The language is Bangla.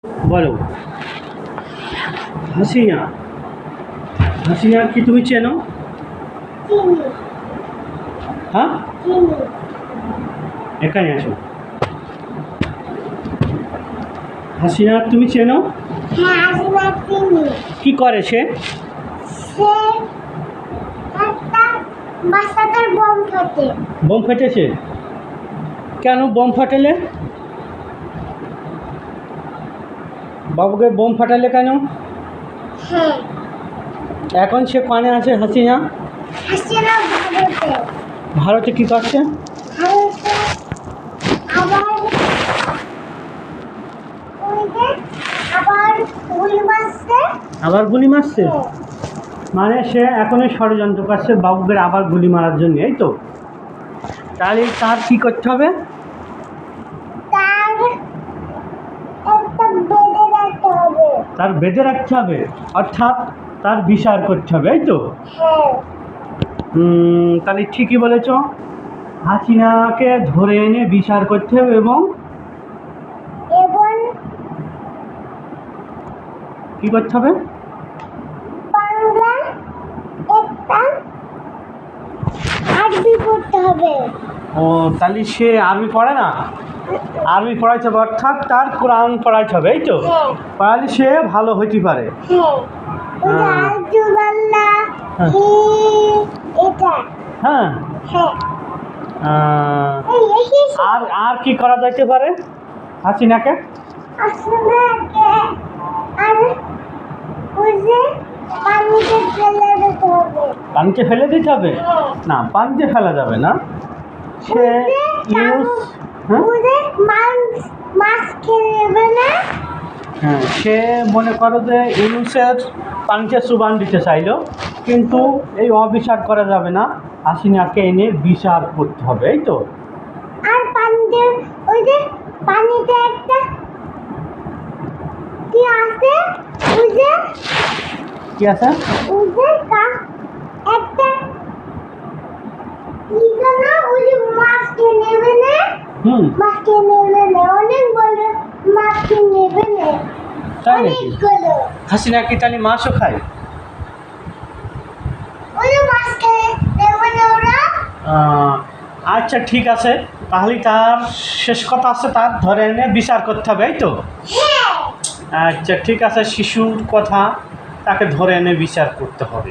বলো। হাসিনা, হাসিনা কি তুমি চেনো? চিনি। হ্যাঁ, চিনি। এখানে আসো। হাসিনা তুমি চেনো? হ্যাঁ, হাসিনা চিনি। কি করে সে? সে একটা বাচ্চাদের বোম ফাটে। বোম ফেটেছে? কেন বোম ফাটালে? বাবুকে বোম ফাটালে কেন? হ্যাঁ, এখন সে কানে আছে হাসিনা? হাসিনা ভারতে। ভারতে কি করছে? ভারতে আবার ওই যে আবার গুলি মারছে। আবার গুলি মারছে? হ্যাঁ, মানে সে এখনই ষড়যন্ত্র করছে বাবুকে আবার গুলি মারার জন্য, এই তো? তাহলে তার কি করতে হবে? তার একটা বেঁধে রাখতে হবে। তার বেঁধে রাখতে হবে, অর্থাৎ তার বিচার করতে হবে, এই তো? হ্যাঁ, তাহলে ঠিকই বলেছ। হাসিনাকে ধরে এনে বিচার করতে হবে এবং এবং কি করতে হবে? বাংলা একটা আরবি পড়তে হবে। ও, তাহলে সে আরবি পড়ে না? আরবি পড়াইতে হবে, অর্থাৎ তার কোরআন পড়াইতে হবে, এই তো? হ্যাঁ, তাহলে সে ভালো হইতে পারে। হ্যাঁ, ওই যে হ্যাঁ। আরজু বাংলা হ্যাঁ। এটা। হ্যাঁ। হ্যাঁ, এই আর আর কি করা যাইতে পারে হাসিনাকে? আসলে আর ওই যে পানিতে ফেলে দিতে হবে। পানিতে ফেলে দিতে হবে? হ্যাঁ। না, পানিতে ফেলা যাবে না। সে ইউজ, হ্যাঁ, ওই যে মাছ খেয়ে নেবে না। হ্যাঁ, সে মনে করো যে ইউনুসের পানিতে চুবান দিতে চাইলো, কিন্তু এই অবিচার করা যাবে না, হাসিনাকে এনে বিচার করতে হবে, এই তো? আর পানিতে ওই যে পানিতে একটা কি আছে ওই যে কি আছে? ওই যে একটা কি যেন ওই যে মাছ খেয়ে নেবে না। মাছ খেয়ে নেবে না, অনেক বড় মাছ খেয়ে নেবে না। তাই নাকি? অনেকগুলো। হাসিনা কি তাহলে মাছও খায়? ওই যে মাছ খেয়ে নেবে না ওরা। আচ্ছা, ঠিক আছে, তাহলে তার শেষ কথা আছে, তার ধরে এনে বিচার করতে হবে, এই তো? হ্যাঁ। আচ্ছা, ঠিক আছে, শিশুর কথা, তাকে ধরে এনে বিচার করতে হবে।